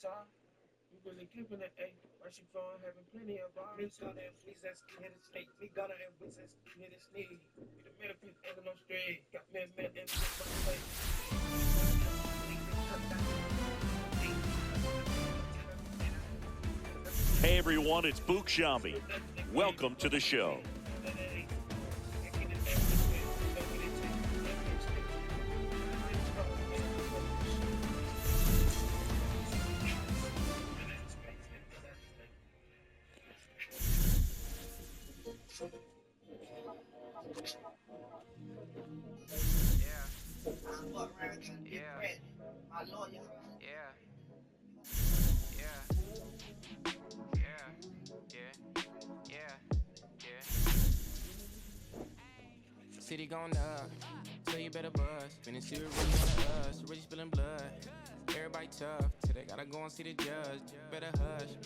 star. We really clipping it, ayy. Where she from, having plenty of bars. Please got and please let's hit it snake. We got her and please let's hit it snake. We the benefit and no straight. Got me and my face. Hey everyone, it's Book Shambi. Welcome to the show. City going up, so you better buzz. Finna see what really on us, really spilling blood. Everybody tough, till they gotta go and see the judge. Better hush.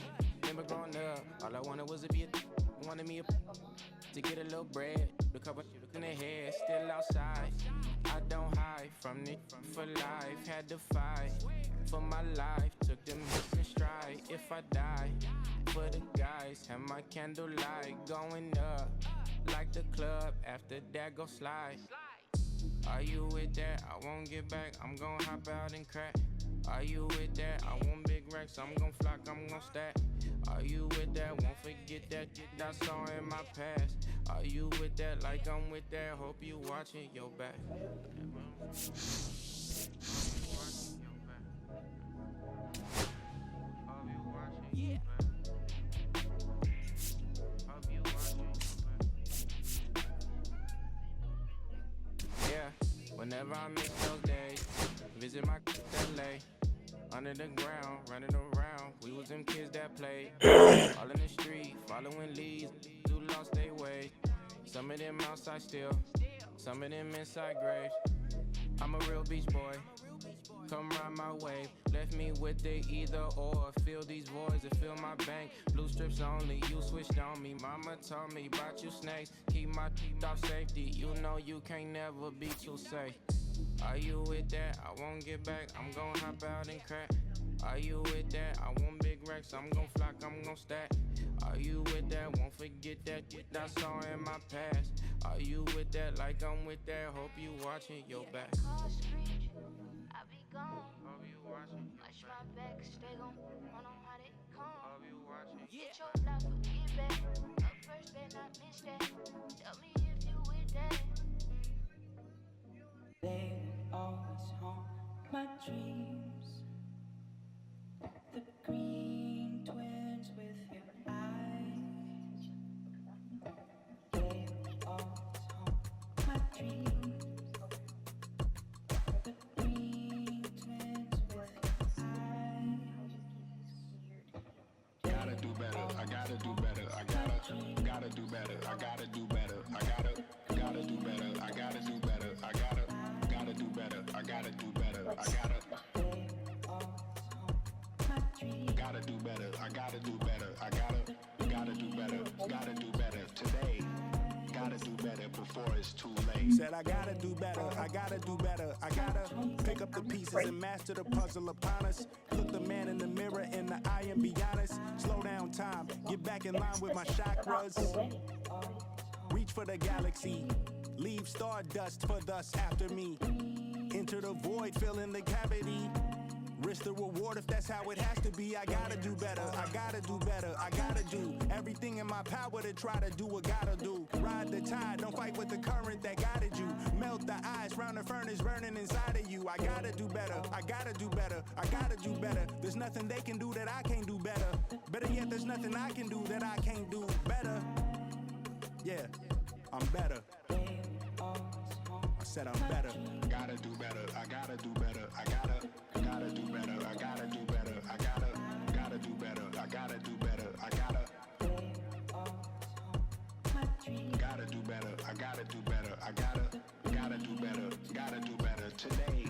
Remember growing up, all I wanted was to be wanted me to get a little bread. The couple in the head, still outside. I don't hide from it for life. Had to fight for my life. Took them hits in stride. If I die, for the guys, have my candlelight going up. Like the club, after that go slide. Are you with that? I won't get back, I'm gon' hop out and crack. Are you with that? I want big racks, I'm gon' flock, I'm gon' stack. Are you with that? Won't forget that I saw in my past. Are you with that? Like I'm with that, hope you watching your back. Yeah. Whenever I miss those days, visit my LA. Under the ground, running around, we was them kids that played. All in the street, following leads, who lost their way. Some of them outside still, some of them inside graves. I'm a real beach boy, come ride my wave. Left me with the either or, fill these voids and fill my bank. Blue strips only, you switched on me. Mama told me about you snakes, keep my teeth off safety. You know you can't never be too safe. Are you with that? I won't get back, I'm gon' hop out and crack. Are you with that? I want big racks, I'm gon' flock, I'm gon' stack. Are you with that? Won't forget that I saw in my past. Are you with that? Like I'm with that, hope you watching your back. I be gone. Watch my back, stay gon' run on how they come. Get your life or get back. Up first, better not miss that. Tell me if you with that. They always haunt my dreams. The green twins with your eyes. They always haunt my dreams. The green twins with your eyes. Gotta do better, I gotta do better, I gotta do better, I gotta do better, I gotta do better, I gotta do better, I gotta do better, I gotta do better, I gotta do better, I gotta do better, I gotta do better, gotta do better today. Gotta do better before it's too late. Said I gotta do better, I gotta do better, I gotta pick up the pieces and master the puzzle upon us. Look the man in the mirror in the eye and be honest. Slow down time, get back in line with my chakras. Reach for the galaxy, leave stardust for thus after me. Enter the void, fill in the cavity. Risk the reward if that's how it has to be. I gotta do better, I gotta do better, I gotta do everything in my power to try to do what gotta do. Ride the tide, don't fight with the current that guided you. Melt the ice round the furnace burning inside of you. I gotta do better, I gotta do better, I gotta do better. There's nothing they can do that I can't do better. Better yet, there's nothing I can do that I can't do better. Yeah, I'm better. I said I'm better. Gotta do better, I gotta do better, I gotta do better, I gotta do better, I gotta do better, I gotta do better, I gotta do better, I gotta do better, I gotta do better, gotta do better today.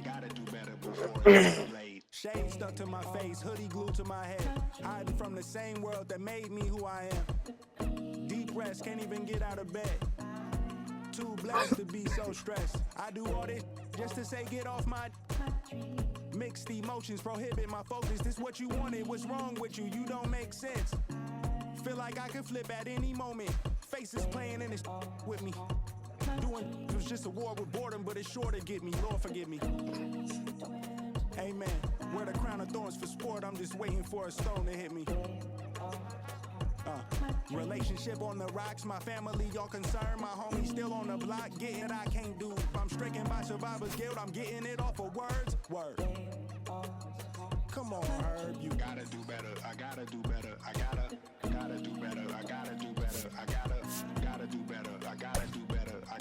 Gotta do better before it's too late. Shade stuck to my face, hoodie glued to my head. Hiding from the same world that made me who I am. Deep rest, can't even get out of bed. Too blessed to be so stressed. I do all this just to say get off my. Mixed emotions prohibit my focus. This what you wanted, what's wrong with you? You don't make sense. Feel like I could flip at any moment. Faces playing in this with me. Doing it was just a war with boredom, but it's sure to get me. Lord forgive me. Amen. Wear the crown of thorns for sport. I'm just waiting for a stone to hit me. Relationship on the rocks, my family all concerned. My homie still on the block, getting it I can't do. I'm stricken by survivor's guilt, I'm getting it off of words. Word. Come on, Herb, you gotta do better. I gotta do better. I gotta do better. I gotta do better. I gotta do better. I gotta do better. I gotta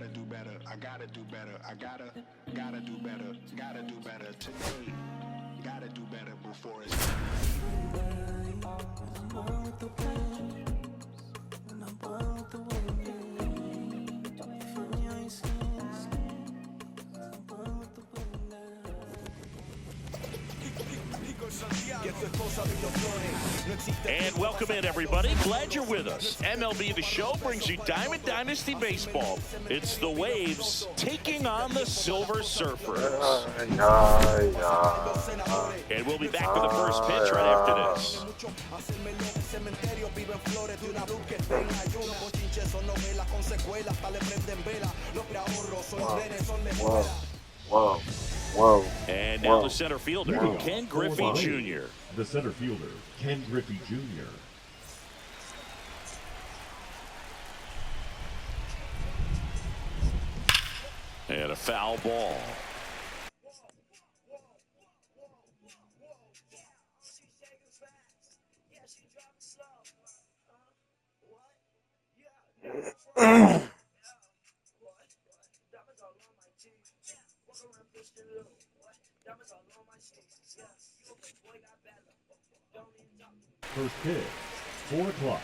do better. I gotta do better. I gotta do better. Gotta do better today. Gotta do better before it's And welcome in, everybody. Glad you're with us. MLB The Show brings you Diamond Dynasty Baseball. It's the Waves taking on the Silver Surfers. And we'll be back with the first pitch right after this. Whoa. And now the center fielder, Ken Griffey Jr. The center fielder, Ken Griffey Jr. And a foul ball. First pitch, 4 o'clock.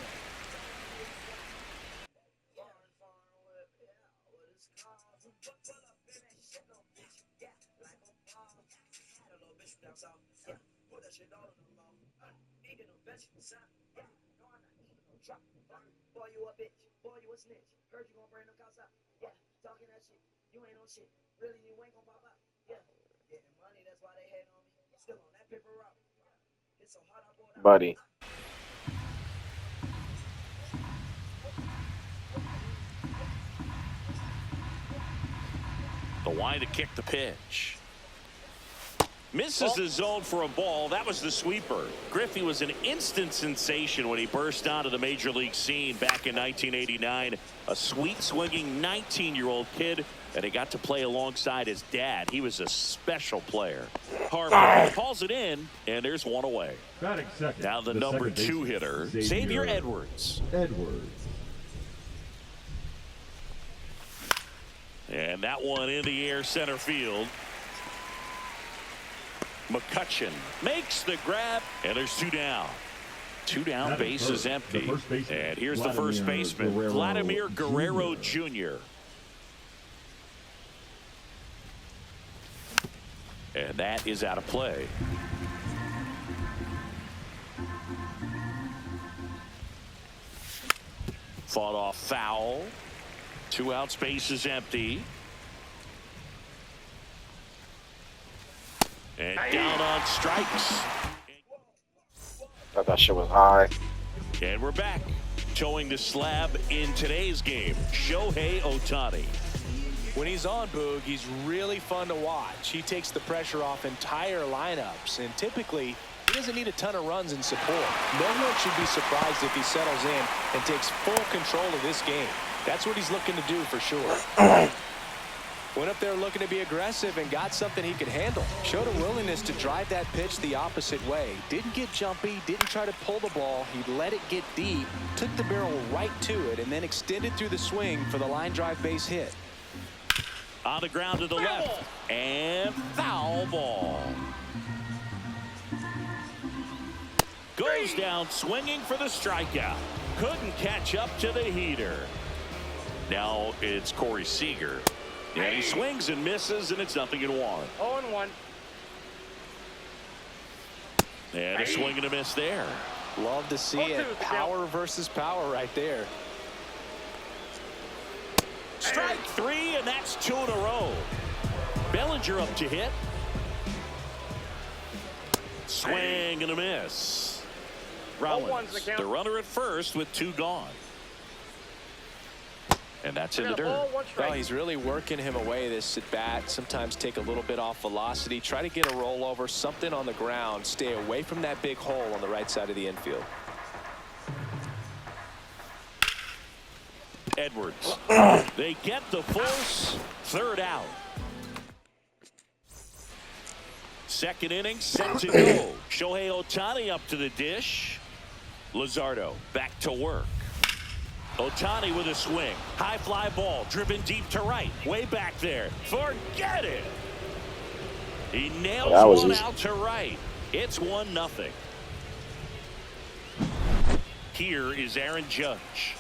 Boy, you a bitch. Boy, you a snitch. Heard you gon' bring them cops out. Yeah, talking that shit. You ain't on shit. Really, you ain't gon' pop out. Yeah, getting money, that's why they hate on me. Still on that paper route. It's so hot, I bought out. Buddy. The line to kick the pitch. Misses the zone for a ball. That was the sweeper. Griffey was an instant sensation when he burst onto the major league scene back in 1989. A sweet swinging 19-year-old kid, and he got to play alongside his dad. He was a special player. Harper calls it in, and there's one away. Batting second. Now the number 2 hitter, Xavier Edwards. And that one in the air center field. McCutcheon makes the grab, and there's 2 down. 2 down, base is empty. And here's the first baseman, Vladimir Guerrero Jr. And that is out of play. Fought off foul. 2 outs, base is empty. And down on strikes. Thought that shit was high. And we're back. Towing the slab in today's game, Shohei Ohtani. When he's on, Boog, he's really fun to watch. He takes the pressure off entire lineups, and typically he doesn't need a ton of runs and support. No one should be surprised if he settles in and takes full control of this game. That's what he's looking to do for sure. Went up there looking to be aggressive and got something he could handle. Showed a willingness to drive that pitch the opposite way. Didn't get jumpy, didn't try to pull the ball. He let it get deep, took the barrel right to it, and then extended through the swing for the line drive base hit. On the ground to the left, and foul ball. Goes down swinging for the strikeout. Couldn't catch up to the heater. Now it's Corey Seager. And he swings and misses, and it's 0-1. 0-1. And a swing and a miss there. Love to see it. Power versus power right there. Strike 3, and that's 2 in a row. Bellinger up to hit. Swing and a miss. Rollins, the runner at first with 2 gone. And that's in the dirt. Well, he's really working him away this at bat. Sometimes take a little bit off velocity. Try to get a rollover, something on the ground. Stay away from that big hole on the right side of the infield. Edwards. They get the force. 3rd out. 2nd inning set to go. Shohei Ohtani up to the dish. Luzardo back to work. Ohtani with a swing. High fly ball driven deep to right. Way back there. Forget it. He nails one out to right. It's 1-0. Here is Aaron Judge.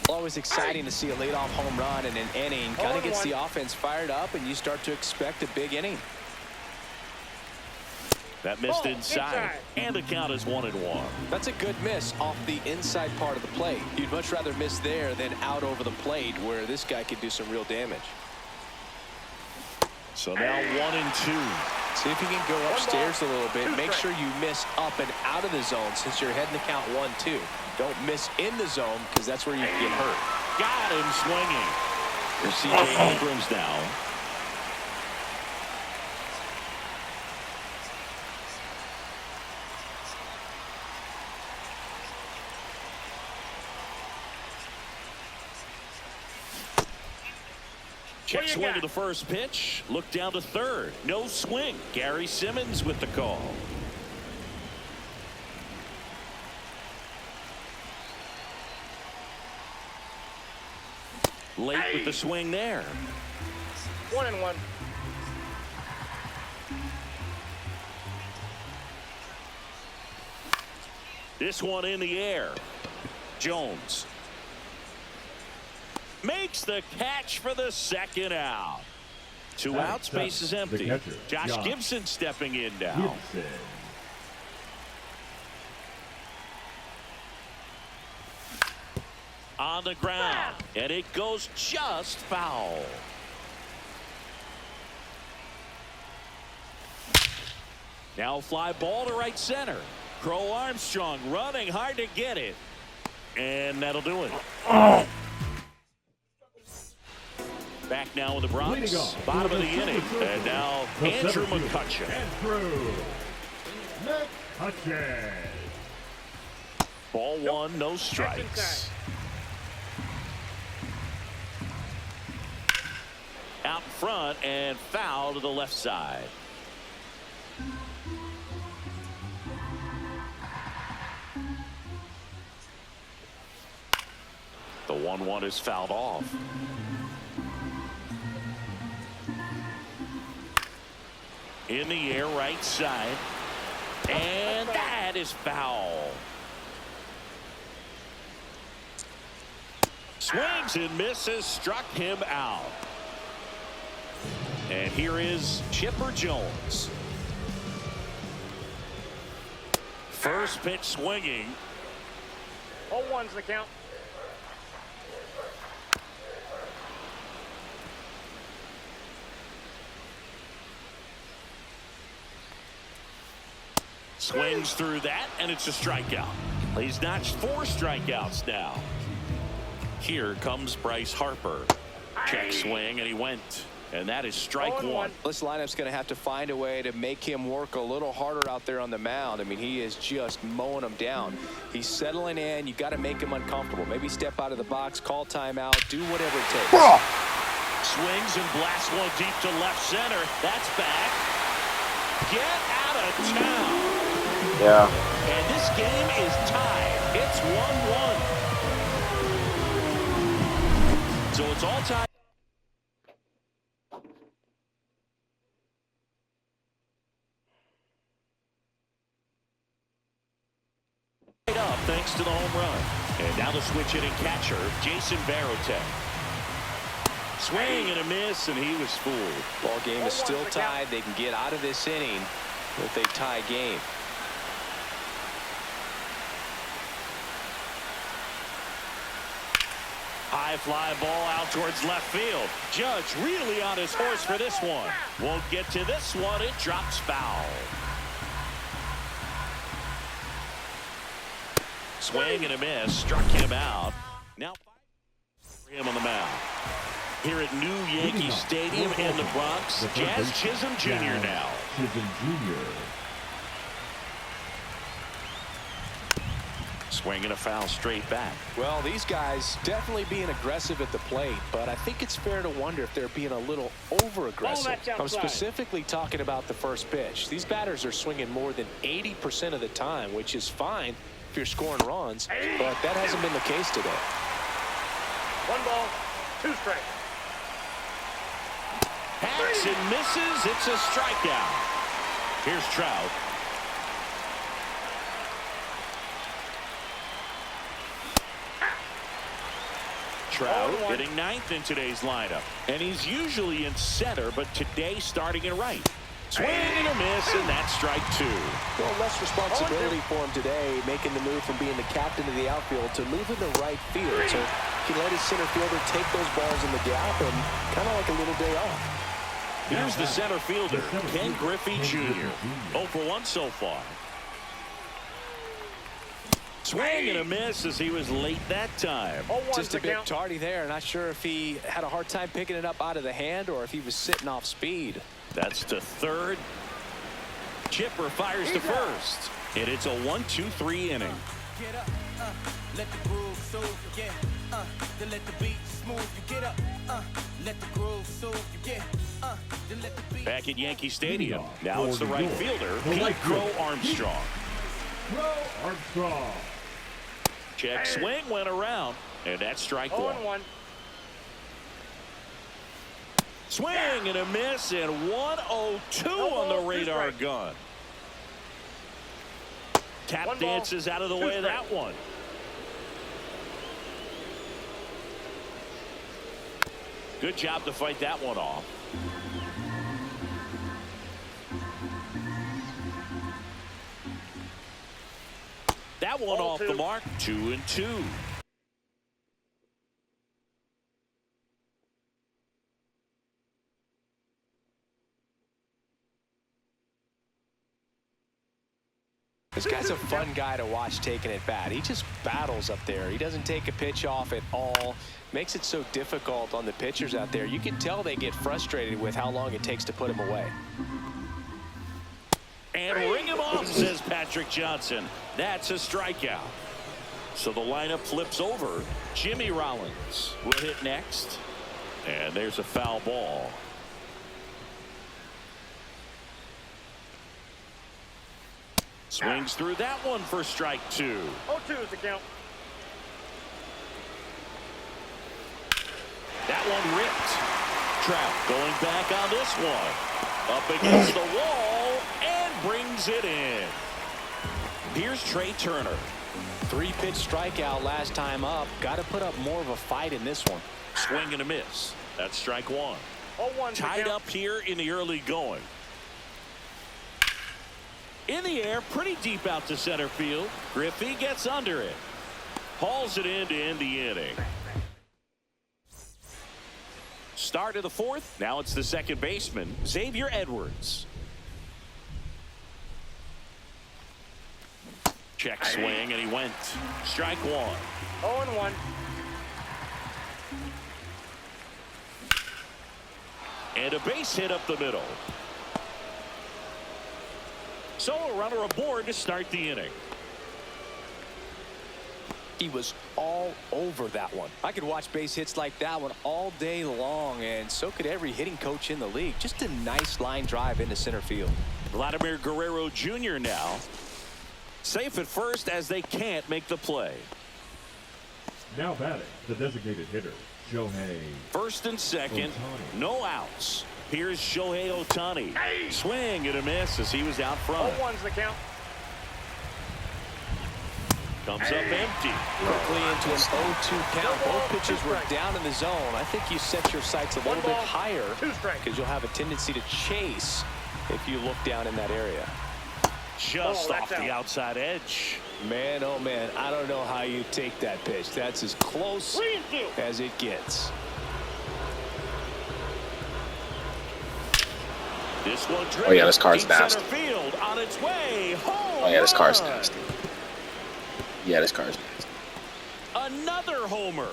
Always exciting to see a leadoff home run in an inning. Kind of gets the offense fired up, and you start to expect a big inning. That missed inside, and the count is 1-1. That's a good miss off the inside part of the plate. You'd much rather miss there than out over the plate, where this guy could do some real damage. So now 1-2. See if you can go upstairs a little bit. Make sure you miss up and out of the zone since you're heading to count 1-2. Don't miss in the zone because that's where you can get hurt. Got him swinging. For C.J. Abrams now. Check swing to the first pitch. Look down to 3rd. No swing. Gary Simmons with the call. Late with the swing there. 1-1. This one in the air. Jones makes the catch for the 2nd out. 2 outs, base is empty. Josh Gibson stepping in now. On the ground, and it goes just foul. Now fly ball to right center. Crow Armstrong running hard to get it, and that'll do it. Back now with the Bronx, bottom of the inning, and now Andrew McCutchen. Ball 1, no strikes. Out front and foul to the left side. The 1-1 is fouled off. In the air, right side. And that is foul. Swings and misses, struck him out. And here is Chipper Jones. First pitch swinging. 0-1's the count. Swings through that, and it's a strikeout. He's notched 4 strikeouts now. Here comes Bryce Harper. Check swing, and he went. And that is strike 1. This lineup's going to have to find a way to make him work a little harder out there on the mound. I mean, he is just mowing them down. He's settling in. You got to make him uncomfortable. Maybe step out of the box, call timeout, do whatever it takes. Swings and blasts one deep to left center. That's back. Get out of town. Yeah. And this game is tied. It's 1-1. So it's all tied. Up thanks to the home run. And now the switch hitting catcher, Jason Varitek. Swing and a miss, and he was fooled. Ball game is still tied. They can get out of this inning with a tie game. High fly ball out towards left field. Judge really on his horse for this one. Won't get to this one. It drops foul. Swing and a miss. Struck him out. Now for him on the mound. Here at New Yankee Stadium in the Bronx, Jazz Chisholm Jr. now. Chisholm Jr. Swing and a foul straight back. Well, these guys definitely being aggressive at the plate, but I think it's fair to wonder if they're being a little over-aggressive. I'm specifically talking about the first pitch. These batters are swinging more than 80% of the time, which is fine if you're scoring runs, but that hasn't been the case today. 1 ball, 2 strikes. Hacks and misses. It's a strikeout. Here's Trout. Trout hitting 9th in today's lineup. And he's usually in center, but today starting in right. Swing and a miss, and that's strike 2. Well, less responsibility for him today, making the move from being the captain of the outfield to moving to right field. So he let his center fielder take those balls in the gap and kind of like a little day off. Here's the center fielder, Ken Griffey Jr. 0 for 1 so far. Swing and a miss as he was late that time. Just a bit tardy there. Not sure if he had a hard time picking it up out of the hand or if he was sitting off speed. That's to third. Chipper fires to first. And it's a 1-2-3 inning. Get up, let the groove soothe you, yeah, then let the beat smooth you, get up, let the groove soothe you, yeah, then let the beat. Back at Yankee Stadium. Now it's the right fielder, Pete Crow Armstrong. Crow Armstrong. Check swing went around, and that's strike 1. Swing and a miss, and 1-0-2 on the radar gun. Tap dances out of the way of that one. Good job to fight that one off. That one off the mark. 2-2. This guy's a fun guy to watch taking at bat. He just battles up there. He doesn't take a pitch off at all. Makes it so difficult on the pitchers out there. You can tell they get frustrated with how long it takes to put him away. And ring him off, says Patrick Johnson. That's a strikeout. So the lineup flips over. Jimmy Rollins will hit next. And there's a foul ball. Swings through that one for strike 2. 0-2 is the count. That one ripped. Trout going back on this one. Up against the wall and brings it in. Here's Trey Turner. 3-pitch strikeout last time up. Got to put up more of a fight in this one. Swing and a miss. That's strike 1. 0-1 tied up here in the early going. In the air, pretty deep out to center field. Griffey gets under it. Hauls it in to end the inning. Start of the 4th. Now it's the second baseman, Xavier Edwards. Check swing, and he went. Strike 1. 0-1. And a base hit up the middle. So a runner aboard to start the inning. He was all over that one. I could watch base hits like that one all day long, and so could every hitting coach in the league. Just a nice line drive into center field. Vladimir Guerrero Jr. now. Safe at first as they can't make the play. Now batting, the designated hitter, Shohei. First and second, Ohtani. no outs. Here's Shohei Ohtani. Swing and a miss as he was out front. 0-1's the count. Comes up empty. Quickly into an 0-2 count. Both pitches were down in the zone. I think you set your sights a little bit higher because you'll have a tendency to chase if you look down in that area. just off the outside edge. Man, oh man, I don't know how you take that pitch. That's as close as it gets. This one Oh yeah, this car's nasty. field on its way home. Oh yeah, this car's nasty. Yeah, this car's nasty. Another homer.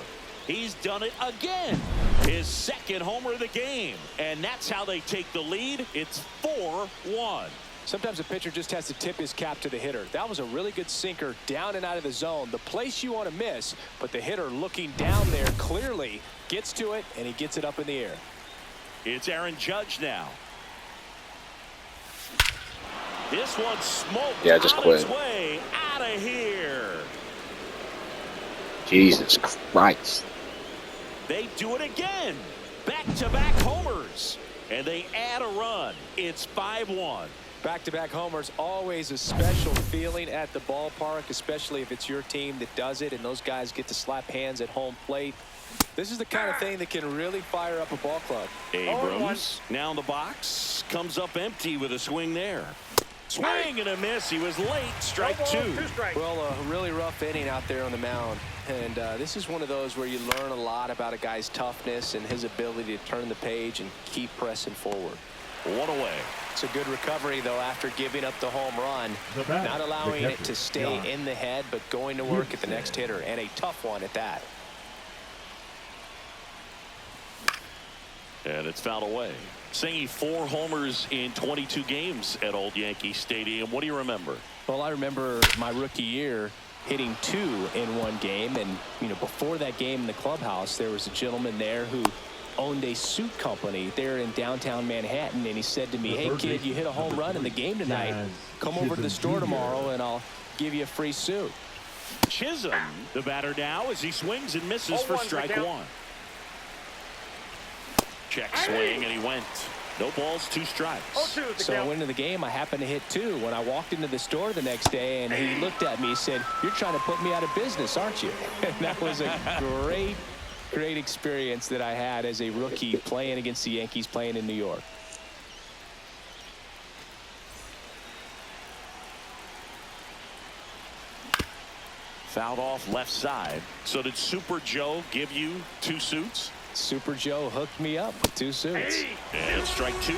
He's done it again. His second homer of the game. And that's how they take the lead. It's 4-1. Sometimes a pitcher just has to tip his cap to the hitter. That was a really good sinker down and out of the zone. The place you want to miss, but the hitter looking down there clearly gets to it, and he gets it up in the air. It's Aaron Judge now. This one smoked. Yeah, just quit. Its way out of here. Jesus Christ. They do it again. Back-to-back homers. And they add a run. It's 5-1. Back-to-back homers, always a special feeling at the ballpark, especially if it's your team that does it and those guys get to slap hands at home plate. This is the kind of thing that can really fire up a ball club. Abrams now in the box. Comes up empty with a swing there. Swing and a miss. He was late. Strike two. Well, a really rough inning out there on the mound. And this is one of those where you learn a lot about a guy's toughness and his ability to turn the page and keep pressing forward. One away. It's a good recovery, though, after giving up the home run. Not allowing it to stay in the head, but going to work at the next hitter. And a tough one at that. And it's fouled away. Singy 4 homers in 22 games at Old Yankee Stadium. What do you remember? Well, I remember my rookie year hitting 2 in one game. And, you know, before that game in the clubhouse, there was a gentleman there who owned a suit company there in downtown Manhattan. And he said to me, hey, kid, you hit a home run in the game tonight. Come over to the store tomorrow and I'll give you a free suit. Chisholm, the batter now, as he swings and misses for strike one. Check swing, and he went. No balls, 2 strikes. So I went into the game. I happened to hit 2 when I walked into the store the next day, and he looked at me and said, you're trying to put me out of business, aren't you? And that was a great experience that I had as a rookie playing against the Yankees, playing in New York. Fouled off left side. So did Super Joe give you 2 suits? Super Joe hooked me up with 2 suits. And strike 2.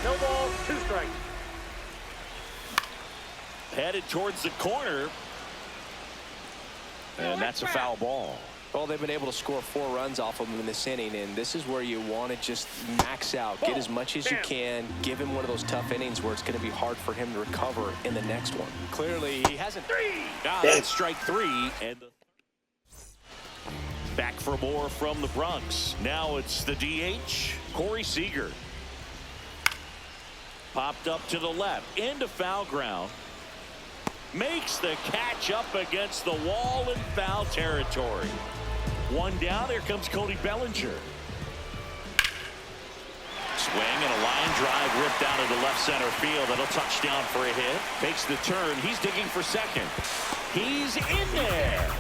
No ball, 2 strikes. Headed towards the corner. And that's a foul ball. Well, they've been able to score 4 runs off of him in this inning, and this is where you want to just max out, get as much as you can, give him one of those tough innings where it's going to be hard for him to recover in the next one. Clearly, he hasn't. That's strike 3. And back for more from the Bronx. Now it's the DH, Corey Seager. Popped up to the left, into foul ground. Makes the catch up against the wall in foul territory. 1 down, here comes Cody Bellinger. Swing and a line drive ripped out into left center field. That'll touch down for a hit. Takes the turn. He's digging for second. He's in there.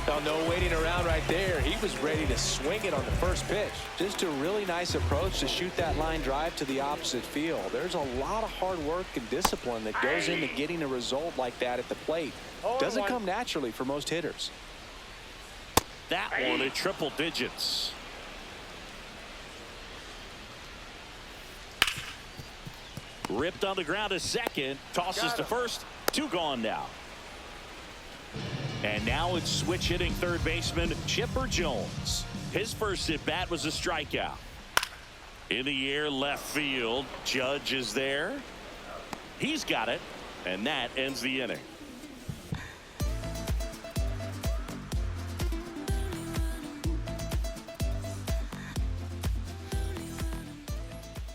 Oh, no waiting around right there. He was ready to swing it on the first pitch. Just a really nice approach to shoot that line drive to the opposite field. There's a lot of hard work and discipline that goes into getting a result like that at the plate. Doesn't come naturally for most hitters. That one at triple digits. Ripped on the ground to second. Tosses to first. 2 gone now. And now it's switch hitting third baseman Chipper Jones. His first at bat was a strikeout. In the air left field. Judge is there. He's got it. And that ends the inning.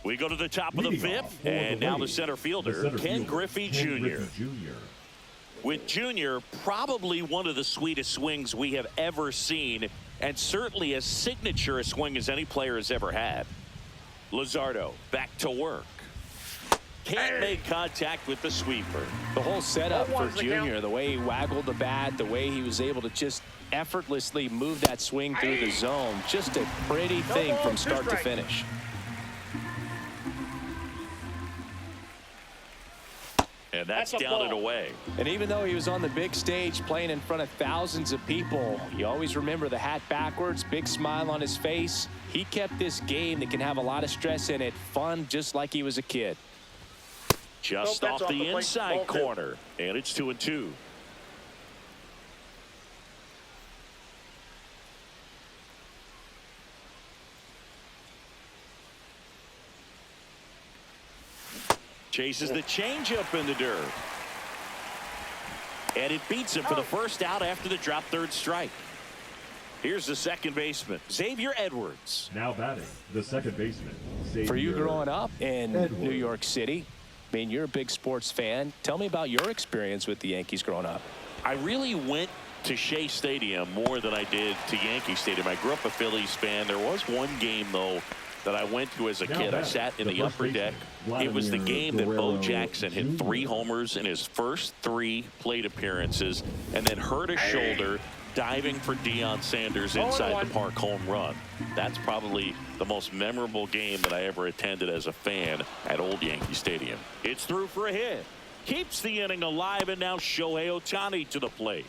We go to the top of the 5th, and now the center fielder, Ken Griffey Jr. With Jr., probably one of the sweetest swings we have ever seen, and certainly as signature a swing as any player has ever had. Luzardo back to work. Can't make contact with the sweeper. The whole setup for Jr., the way he waggled the bat, the way he was able to just effortlessly move that swing through the zone, just a pretty thing from start to finish. And that's down and away. And even though he was on the big stage playing in front of thousands of people, you always remember the hat backwards, big smile on his face. He kept this game that can have a lot of stress in it fun, just like he was a kid. Just off the inside corner, and it's 2-2. Chases the changeup in the dirt. And it beats him for the first out after the drop third strike. Here's the second baseman, Xavier Edwards. Now batting, the second baseman, Xavier. For you growing up in New York City, I mean, you're a big sports fan. Tell me about your experience with the Yankees growing up. I really went to Shea Stadium more than I did to Yankee Stadium. I grew up a Phillies fan. There was one game, though, that I went to as a kid. I sat in the upper deck. It was the game that Bo Jackson hit 3 homers in his first 3 plate appearances and then hurt his shoulder diving for Deion Sanders inside the park home run. That's probably the most memorable game that I ever attended as a fan at Old Yankee Stadium. It's through for a hit. Keeps the inning alive, and now Shohei Ohtani to the plate.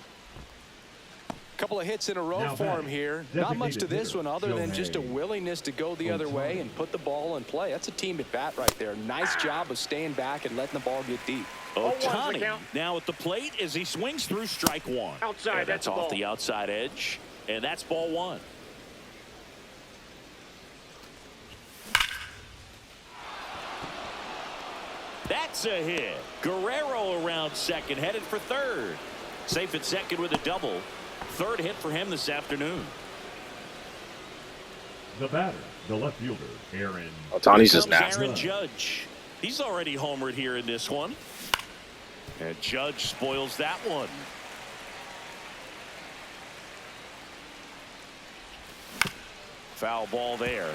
Couple of hits in a row for him here. Not much to this one other than just a willingness to go the other way and put the ball in play. That's a team at bat right there. Nice job of staying back and letting the ball get deep. Ohtani now at the plate as he swings through strike 1. Outside, that's off the outside edge, and that's ball 1. That's a hit. Guerrero around second, headed for third. Safe at second with a double. Third hit for him this afternoon. The batter, the left fielder, Aaron. Ohtani's just nasty. Aaron Judge. He's already homered here in this one. And Judge spoils that one. Foul ball there.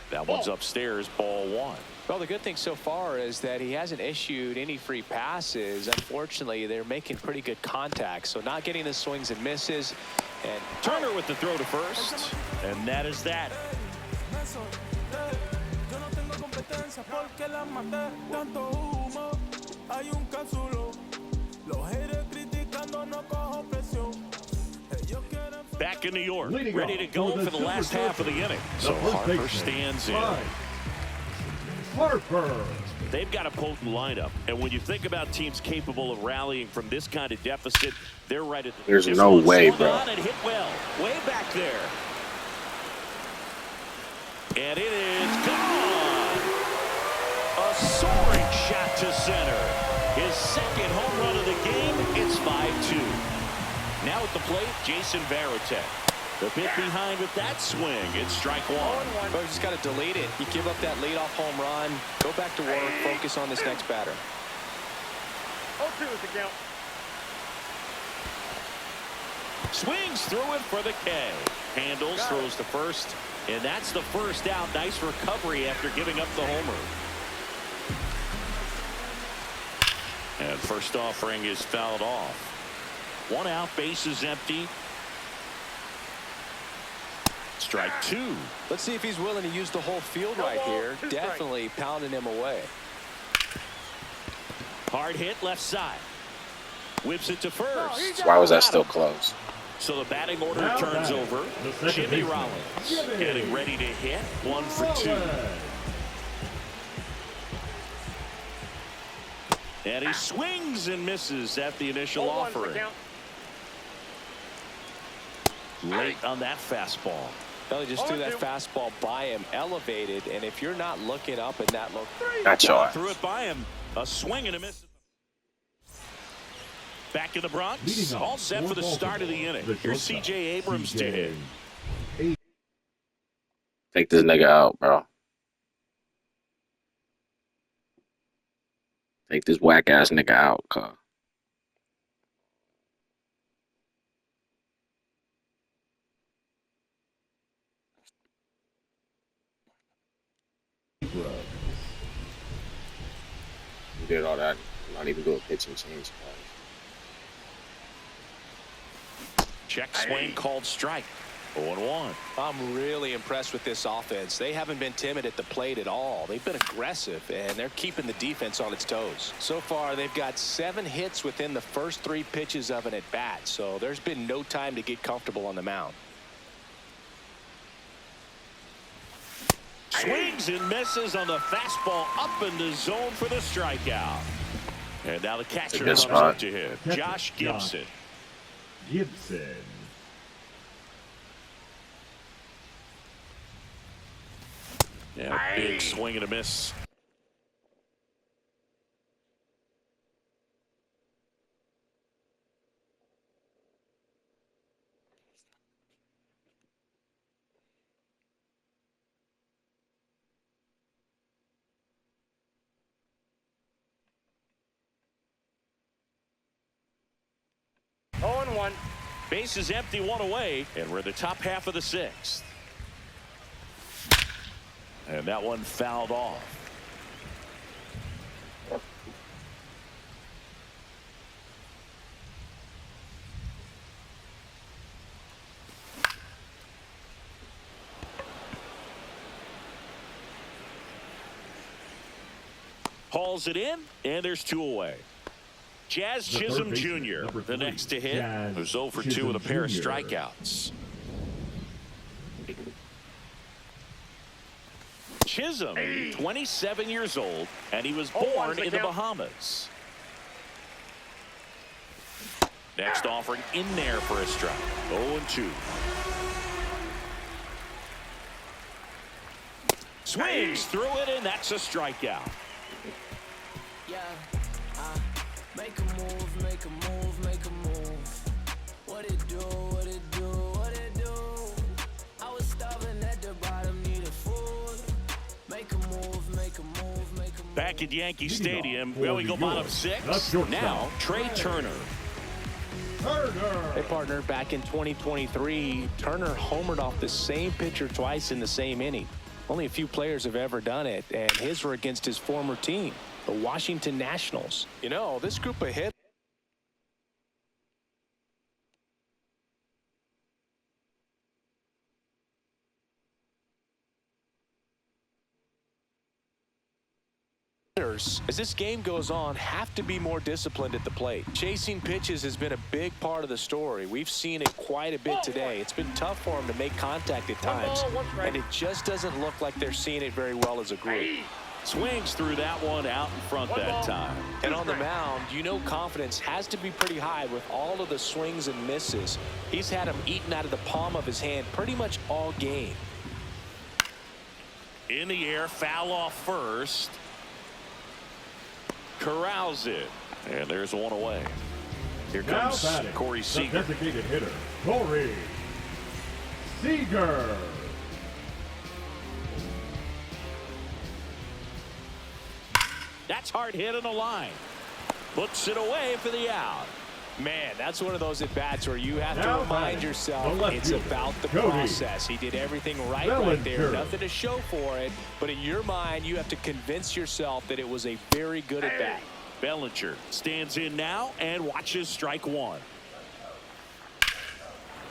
That one's upstairs, ball 1. Well, the good thing so far is that he hasn't issued any free passes. Unfortunately, they're making pretty good contact, so not getting the swings and misses. And Turner with the throw to first, and that is that. Back in New York, ready to go for the last half of the inning. So Harper stands in. Harper. They've got a potent lineup, and when you think about teams capable of rallying from this kind of deficit, they're right at the. There's no way, bro. And hit well, way back there, and it is gone. A soaring shot to center. His second home run of the game. It's 5-2. Now at the plate, Jason Varitek. The bit behind with that swing. It's strike 1. But you just got to delete it. You give up that leadoff home run. Go back to work. Focus on this next batter. 0-2 is the count. Swings through it for the K. Handles, throws to first, and that's the first out. Nice recovery after giving up the homer. And first offering is fouled off. 1 out, base is empty. Strike 2. Let's see if he's willing to use the whole field right here. Definitely pounding him away. Hard hit left side. Whips it to first. Why was that still close? So the batting order turns over. Jimmy Rollins getting ready to hit. 1 for 2. And he swings and misses at the initial offering. Late on that fastball. Well, he just threw that fastball by him, elevated, and if you're not looking up in that look, that's all. Threw it by him. A swing and a miss. Back in the Bronx, all set for the start of the inning. Here's C.J. Abrams to hit. Take this nigga out, bro. Take this whack ass nigga out, cuz. You did all that, not even do a pitching change. Check swing called strike. 0-1. I'm really impressed with this offense. They haven't been timid at the plate at all. They've been aggressive, and they're keeping the defense on its toes. So far, they've got 7 hits within the first 3 pitches of an at-bat, so there's been no time to get comfortable on the mound. Swings and misses on the fastball up in the zone for the strikeout. And now the catcher good comes spot. up to him, Josh Gibson. Gibson. Yeah, big swing and a miss. Oh, 1. Base is empty, 1 away, and we're in the top half of the 6th. And that one fouled off. Hauls it in, and there's 2 away. Jazz Chisholm Jr., the next to hit, who's 0 for 2 with a pair of strikeouts. Chisholm, 27 years old, and he was born in the Bahamas. Next offering in there for a strike. 0-2. Swings through it, and that's a strikeout. Yeah, make a move, make a move, make a move. What it do, what it do, what it do? I was starving at the bottom, needed food. Make a move, make a move, make a move. Back at Yankee Stadium, where we go bottom 6. Now, Trey Turner. Hey, partner, back in 2023, Turner homered off the same pitcher twice in the same inning. Only a few players have ever done it, and his were against his former team, the Washington Nationals. You know, this group of hitters as this game goes on have to be more disciplined at the plate. Chasing pitches has been a big part of the story. We've seen it quite a bit today. It's been tough for them to make contact at times, and it just doesn't look like they're seeing it very well as a group. Swings through that one out in front that time. And on the mound, you know confidence has to be pretty high with all of the swings and misses. He's had them eaten out of the palm of his hand pretty much all game. In the air, foul off first. Corrals it, and there's 1 away. Here comes Corey Seager. The designated hitter, Corey Seager. That's hard hit on the line. Puts it away for the out. Man, that's one of those at-bats where you have to remind yourself it's about the process. He did everything right there. Nothing to show for it, but in your mind, you have to convince yourself that it was a very good at-bat. Bellinger stands in now and watches strike 1.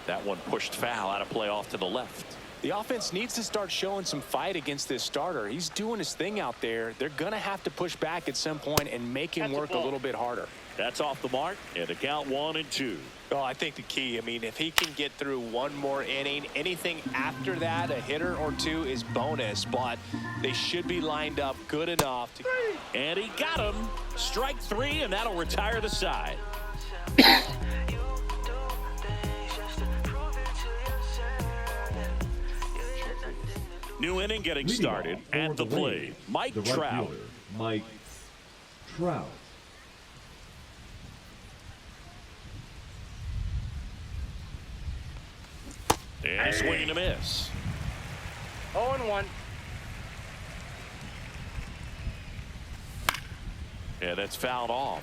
That one pushed foul out of play off to the left. The offense needs to start showing some fight against this starter. He's doing his thing out there. They're going to have to push back at some point and make him work a little bit harder. That's off the mark, and the count 1-2. Oh, I think the key, I mean, if he can get through one more inning, anything after that, a hitter or 2 is bonus, but they should be lined up good enough to... And he got him. Strike 3, and that'll retire the side. New inning getting started at the plate. Mike Trout. Mike Trout. And a swing and a miss. 0-1. Yeah, that's fouled off.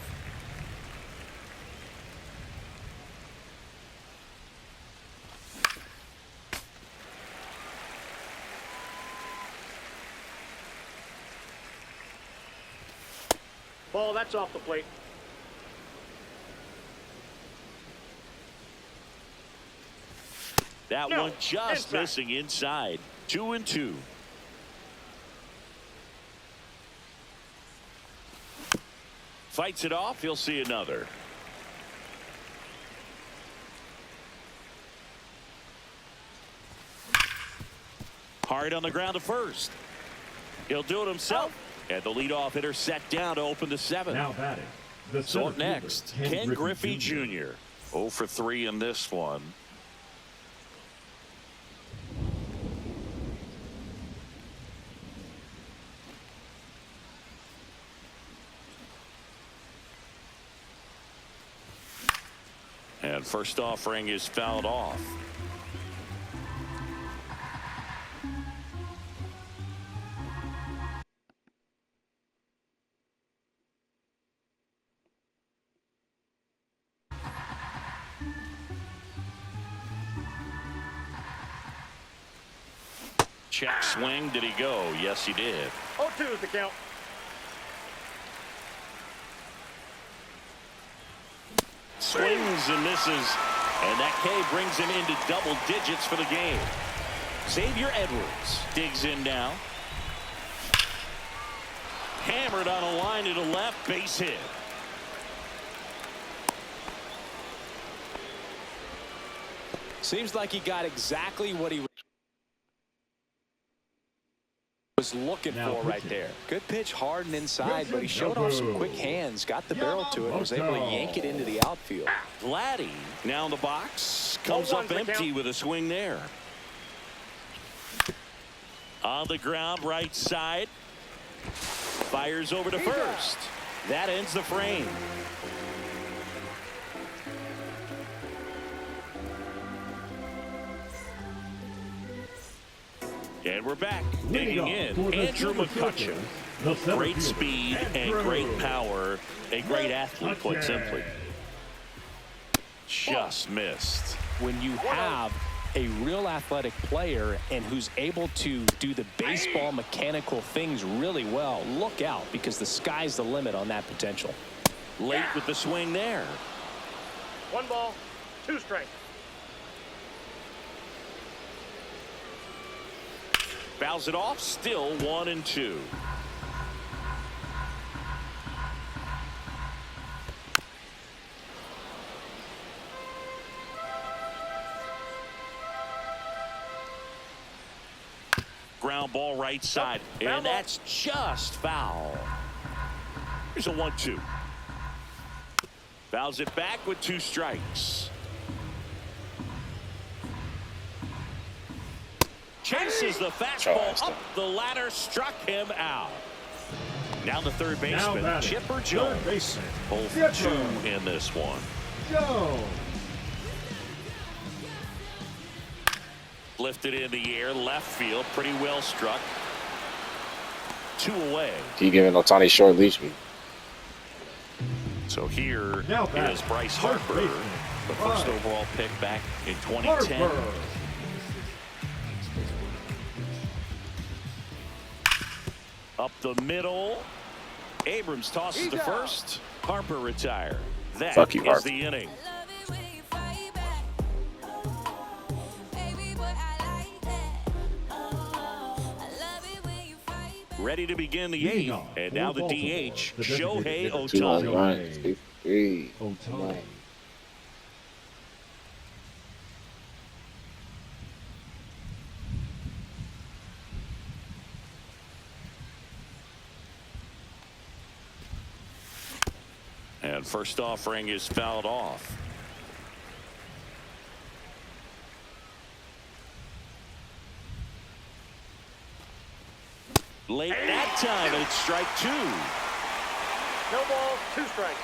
Ball, that's off the plate. That No, one just inside. missing inside. 2-2. Fights it off. He'll see another. Hard on the ground to first. He'll do it himself. And the leadoff hitter set down to open the 7th. Now batting. The So up center fielder, next, Ken Griffey Jr. 0 for 3 in this one. And first offering is fouled off. Check swing. Did he go? Yes, he did. 0-2 is the count. Swings and misses. And that K brings him into double digits for the game. Xavier Edwards digs in now. Hammered on a line to the left. Base hit. Seems like he got exactly what he was looking for right there. Good pitch, hard and inside, but he showed off some quick hands, got the barrel to it, and was able to yank it into the outfield. Vladdy now in the box. Comes up empty with a swing there. On the ground, right side. Fires over to first. That ends the frame. And we're back. Digging in, Andrew McCutcheon. Great speed and great power. A great athlete, quite simply. Just missed. When you have a real athletic player and who's able to do the baseball mechanical things really well, look out, because the sky's the limit on that potential. Late with the swing there. 1 ball, 2 strikes. Fouls it off. Still 1-2. Ground ball right side. And that's just foul. Here's a 1-2. Fouls it back with 2 strikes. Chases the fastball up the ladder, struck him out. Now the third baseman, Chipper Jones. 0 for 2 in this one. Lifted in the air, left field, pretty well struck. 2 away. He giving Ohtani short leash. So here is Bryce Harper, the first overall pick back in 2010. Up the middle. Abrams tosses to first. Harper retired. That Fuck you, is Harper. the inning. Ready to begin the 8th. And now the DH, Shohei Ohtani. And first offering is fouled off. Late that time, it's strike 2. No ball, 2 strikes.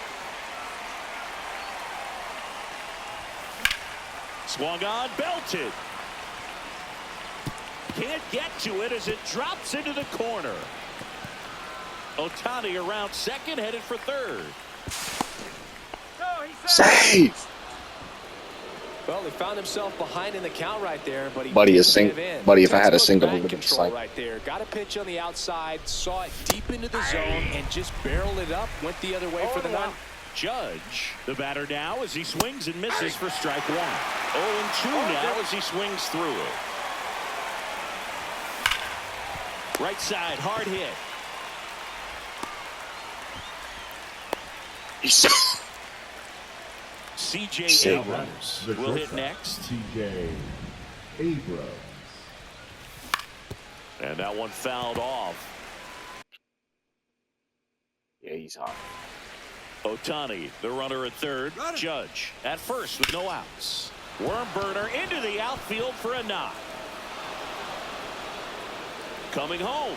Swung on, belted. Can't get to it as it drops into the corner. Ohtani around second, headed for third. Save! Well, he found himself behind in the count right there, but he Buddy, didn't give in. if I had a Textbook single, bat it would have control been right there. Got a pitch on the outside, saw it deep into the zone, and just barreled it up. Went the other way for the knock. Judge, the batter now, as he swings and misses for strike one. 0-2 now as he swings through it. Right side, hard hit. C.J. Abrams will hit next. C.J. Abrams. And that one fouled off. Yeah, he's hot. Ohtani, the runner at third. Judge at first with no outs. Worm burner into the outfield for a knock. Coming home.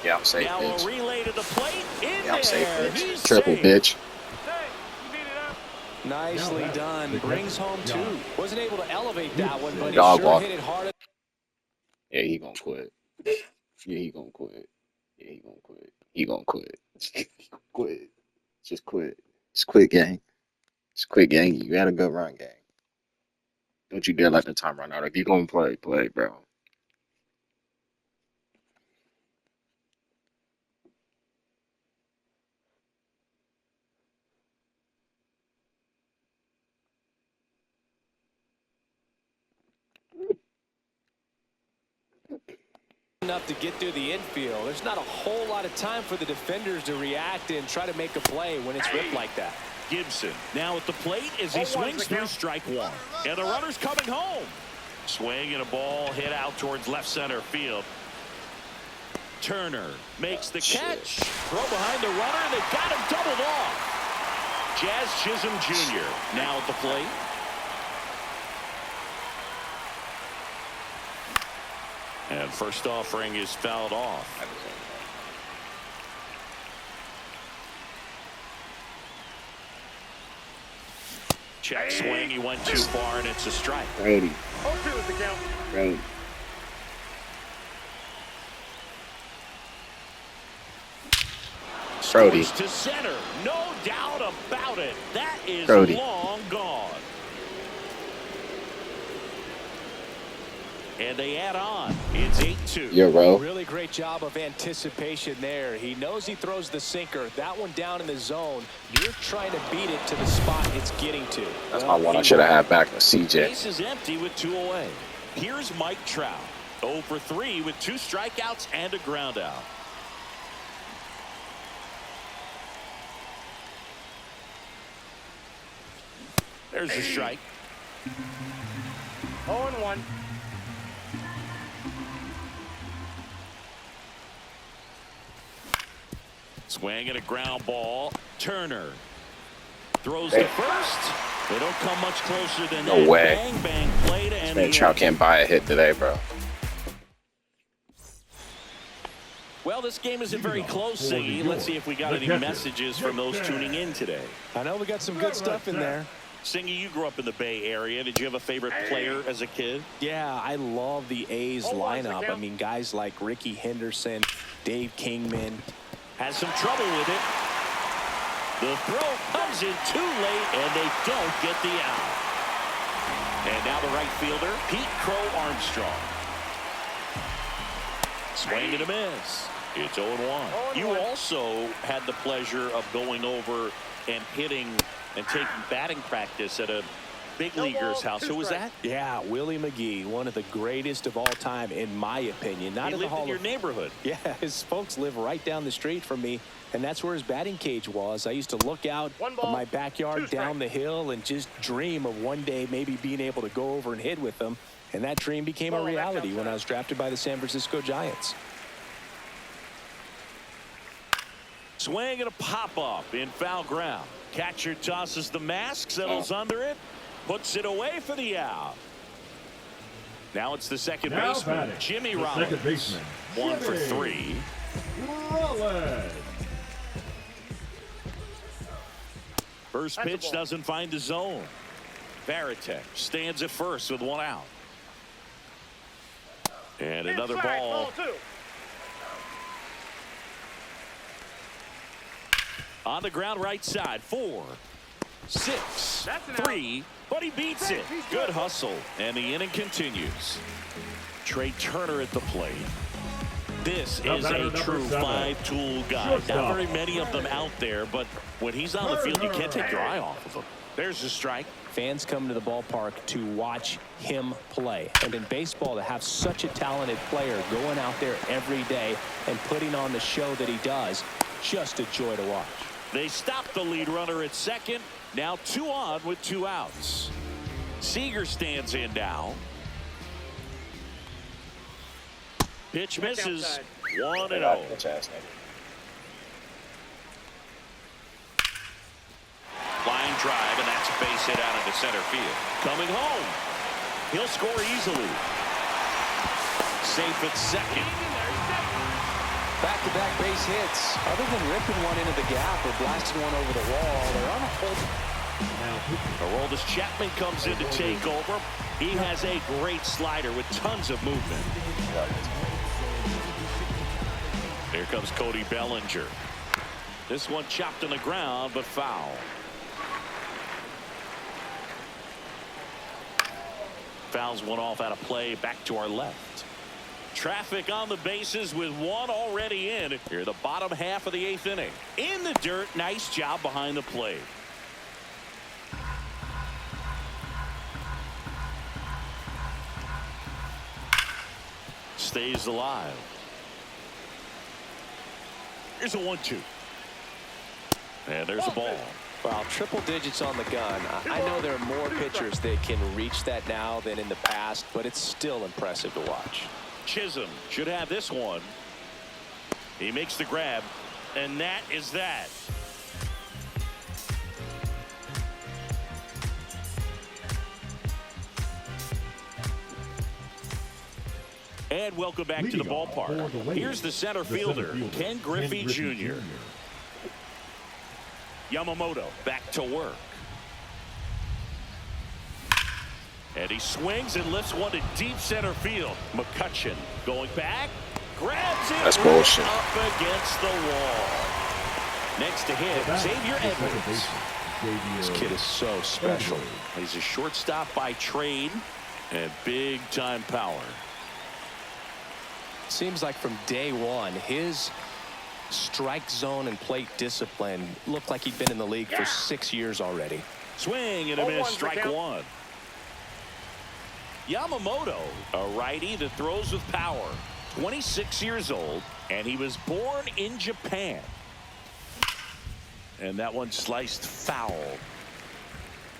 Yeah, I'm safe, now bitch. A relay to the plate. Yeah, I'm safe, bitch. He's Triple, safe. bitch. Nicely done. Brings home two. Wasn't able to elevate that one, but he Dog sure walk. hit it hard. Yeah, he gonna quit. Yeah, he gonna quit. Yeah, he gonna quit. He gonna quit. He gonna quit. Just quit. Just quit, gang. Just quit, gang. You had a good run, gang. Don't you dare let the time run out. If you gonna play, play, bro. Enough to get through the infield. There's not a whole lot of time for the defenders to react and try to make a play when it's ripped like that. Gibson now at the plate as he swings through strike one. And the runner's coming home. Swing and a ball hit out towards left center field. Turner makes the catch. Throw behind the runner, and they got him doubled off. Jazz Chisholm Jr. now at the plate. And first offering is fouled off. Check swing. He went too far, and it's a strike. Brady. 0-2 is the count. Brady. Brody. Scores to center. No doubt about it. That is Brody. long gone. And they add on. It's 8-2. Yeah, bro. Really great job of anticipation there. He knows he throws the sinker. That one down in the zone. You're trying to beat it to the spot it's getting to. That's my one I should have had back with CJ. Base is empty with 2 away. Here's Mike Trout. 0 for 3 with 2 strikeouts and a ground out. There's a strike. 0-1. Swing and a ground ball. Turner throws to first. They don't come much closer than that. No way. Bang, bang, play to end Man, the Trout inning. can't buy a hit today, bro. Well, this game isn't very close, Siggy. Let's see if we got any messages from those tuning in today. I know we got some good stuff in there. Siggy, you grew up in the Bay Area. Did you have a favorite player as a kid? Yeah, I love the A's lineup. I mean, guys like Ricky Henderson, Dave Kingman. Has some trouble with it. The throw comes in too late, and they don't get the out. And now the right fielder, Pete Crow Armstrong. Swing and a miss. It's 0-1. You also had the pleasure of going over and hitting and taking batting practice at a big leaguer's house. Who was that? Yeah, Willie McGee, one of the greatest of all time, in my opinion. Not He in the lived Hall in your of neighborhood. Yeah, his folks live right down the street from me, and that's where his batting cage was. I used to look out of my backyard down the hill and just dream of one day maybe being able to go over and hit with them, and that dream became a reality when I was drafted by the San Francisco Giants. Swing and a pop-up in foul ground. Catcher tosses the mask, settles under it, puts it away for the out. Now it's the second baseman, Jimmy Rollins. Second baseman, 1 for 3. Rollins. First pitch doesn't find the zone. Varitek stands at first with 1 out. And another ball. On the ground right side. 4, 6, 3, but he beats it. Good hustle, and the inning continues. Trey Turner at the plate. This is a true five-tool guy. Not very many of them out there, but when he's on the field, you can't take your eye off of him. There's the strike. Fans come to the ballpark to watch him play. And in baseball, to have such a talented player going out there every day and putting on the show that he does, just a joy to watch. They stop the lead runner at second. Now 2 on with 2 outs. Seager stands in now. Pitch misses. 1-0. Line drive, and that's a base hit out into center field. Coming home. He'll score easily. Safe at second. Back-to-back base hits. Other than ripping one into the gap or blasting one over the wall, they're on a hold. Aroldis Chapman comes in to take over. He has a great slider with tons of movement. Here comes Cody Bellinger. This one chopped on the ground, but foul. Fouls one off out of play. Back to our left. Traffic on the bases with one already in. Here, the bottom half of the 8th inning. In the dirt. Nice job behind the plate. Stays alive. Here's a 1-2. And there's a ball. Wow, triple digits on the gun. I know there are more pitchers that can reach that now than in the past, but it's still impressive to watch. Chisholm should have this one. He makes the grab, and that is that. And welcome back to the ballpark. Here's the center fielder, Ken Griffey Jr. Yamamoto back to work. And he swings and lifts one to deep center field. McCutchen going back, grabs it. That's bullshit. Up against the wall. Next to him, Xavier Edwards. This kid is so special. He's a shortstop by trade and big time power. Seems like from day one, his strike zone and plate discipline looked like he'd been in the league for 6 years already. Swing and a miss, strike one. Yamamoto, a righty that throws with power. 26 years old, and he was born in Japan. And that one sliced foul.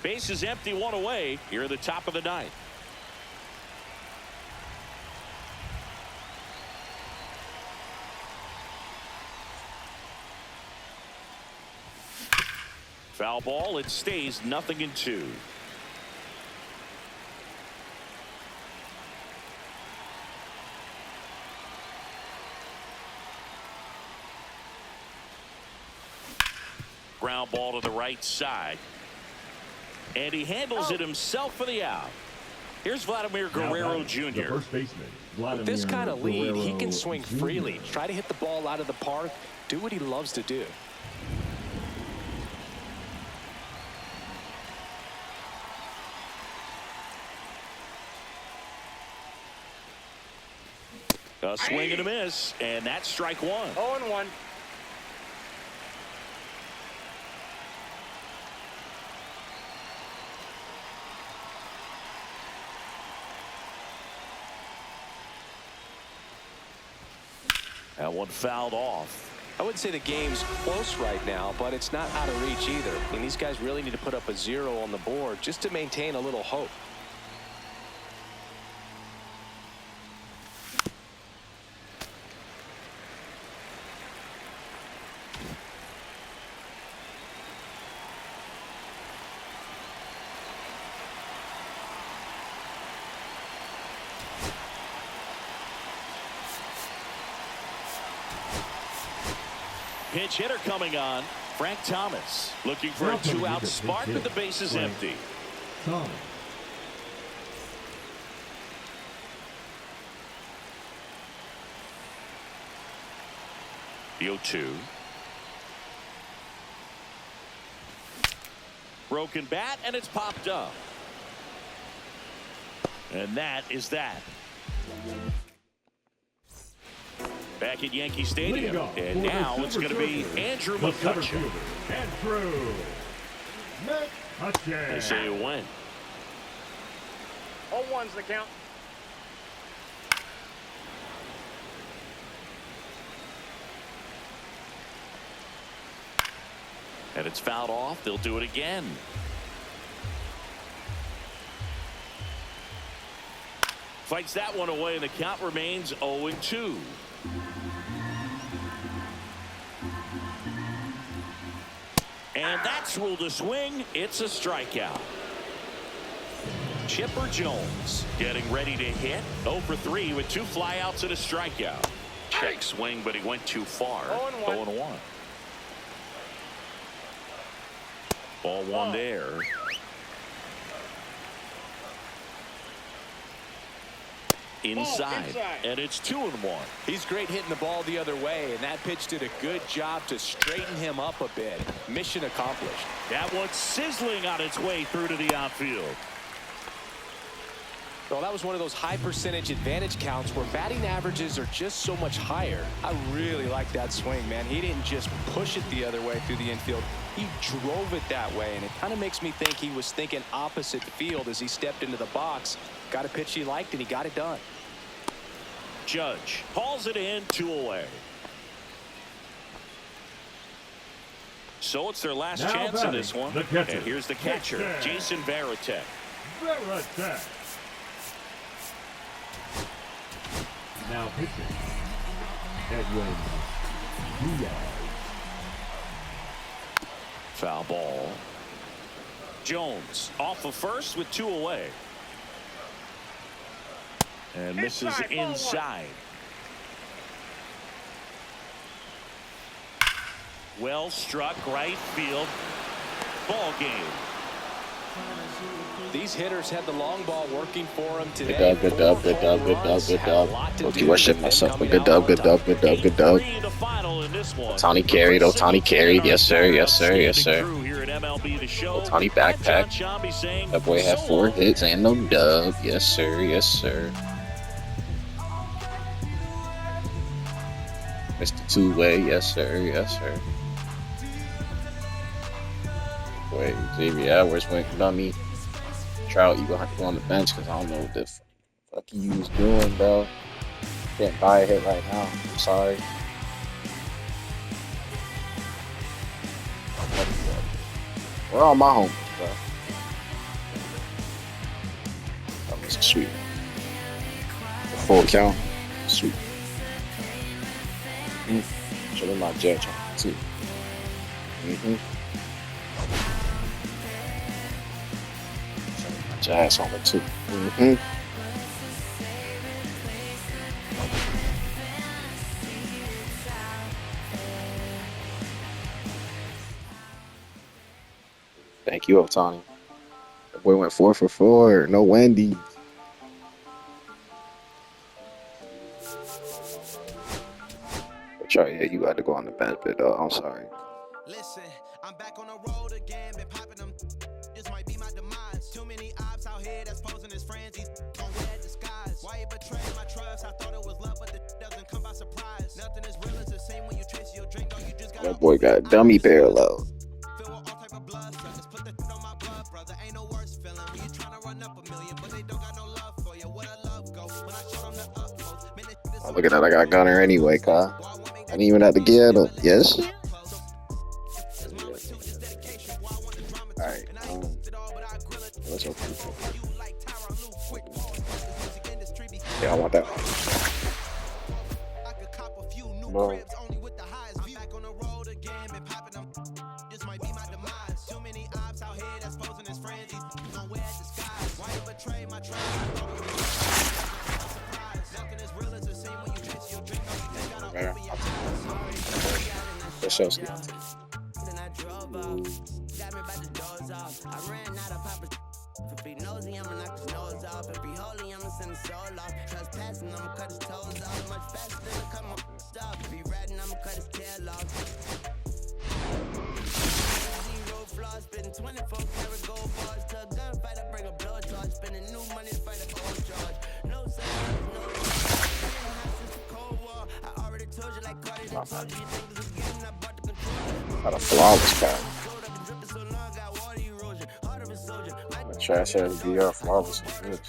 Base is empty, one away here at the top of the 9th. Foul ball. It stays 0-2. Ground ball to the right side. And he handles it himself for the out. Here's Vladimir Guerrero Jr. With this kind of lead, he can swing freely. Try to hit the ball out of the park. Do what he loves to do. A swing and a miss, and that's strike one. 0-1. That one fouled off. I wouldn't say the game's close right now, but it's not out of reach either. I mean, these guys really need to put up a 0 on the board just to maintain a little hope. Pinch hitter coming on. Frank Thomas looking for a 2-out spark, but the base is empty. The 0-2. Broken bat, and it's popped up. And that is that. Back at Yankee Stadium. And now it's going to be Andrew McCutchen. Andrew McCutchen. They say a win. 0-1's the count. And it's fouled off. They'll do it again. Fights that one away, and the count remains 0-2. And that's ruled a swing. It's a strikeout. Chipper Jones getting ready to hit. 0 for 3 with 2 flyouts and a strikeout. Check swing, but he went too far. 0-1. Ball one there. Inside. And it's 2-1. He's great hitting the ball the other way, and that pitch did a good job to straighten him up a bit. Mission accomplished. That one's sizzling on its way through to the outfield. Well, that was one of those high percentage advantage counts where batting averages are just so much higher. I really like that swing, man. He didn't just push it the other way through the infield. He drove it that way, and it kind of makes me think he was thinking opposite field as he stepped into the box. Got a pitch he liked, and he got it done. Judge hauls it in, 2 away. So it's their last Now chance in this one. And here's the catcher, Jason Varitek. Now pitching, Edwin Diaz. Foul ball. Jones off of first with 2 away. And misses inside. Well struck, right field. Ball game. These hitters had the long ball working for them today. Good dub. Okay, worship myself, but good dub. Ohtani carried. Yes, sir. Ohtani backpack. That boy had 4 hits and no dub. Yes, sir. Mr. Two-way. Yes, sir. Wait, Xavier Edwards went dummy. Trout, you gonna have to go on the bench because I don't know what the fuck you was doing, bro. Can't buy a hit right now. I'm sorry. Where are all my homies, bro? That was sweet. The full count, sweet. Show me my judge on it too. Jazz on it too. Thank you, Ohtani. The boy went 4 for 4. No Wendy's. But yeah, you got to go on the bench, but I'm sorry. Listen, I'm back on the road again, been popping them. This might be my demise. Too many ops out here that's posing as friends. He's on red disguise. Why you betray my trust? I thought it was love, but the doesn't come by surprise. Nothing is real as the same when you trace your drink. Oh, you just got That boy got dummy parallel. Feel all type of blood suckers. Put the on my blood, brother. Ain't no worse feeling. When you trying to run up a million, but they don't got no love for you. Where the love go? When I show them the utmost. Man, Oh, look at that. I got Gunner anyway, Kyle. I didn't even have to get him. Yes. Alright. Let's go. Yeah, I want that one. Bro. Showski. Then I drove off, got me by the doors off. I ran out of Papa. If he nosy, I'ma knock his nose off. If he holy, I'ma send his soul off. Trespassing, I'ma cut his toes off. Much faster than I cut my stuff. If he ratting, I'ma cut his tail off. Zero flaws, spitting 24 karat gold bars. To a gunfight, I bring a blow torch. Spending new money to fight an old charge. No sense, no. Since the Cold War, I already Got a flawless pack. Trash ass VR flawless is good.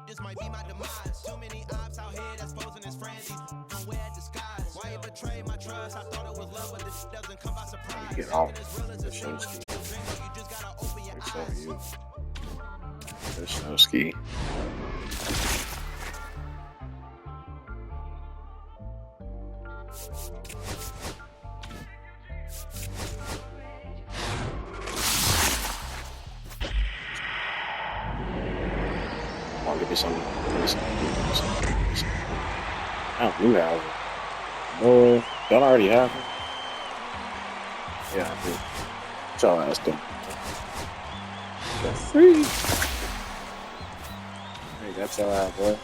This might be my demise. Too many ops out here that's posing as friends. Don't wear disguise. Why you betray my trust? I thought it was love, but this doesn't come by surprise. Get off. There's no ski. Give me some. I don't do that. Boy, y'all already have it. Yeah, I do. What y'all ass doing? That's free. Hey, that's y'all out, boy.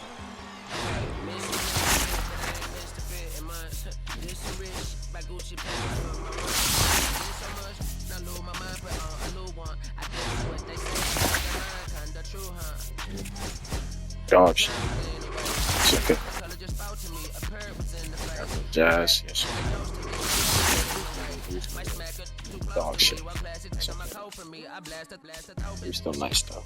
Dog shit. It's okay. Jazz, yes. Dog shit. He's still nice though.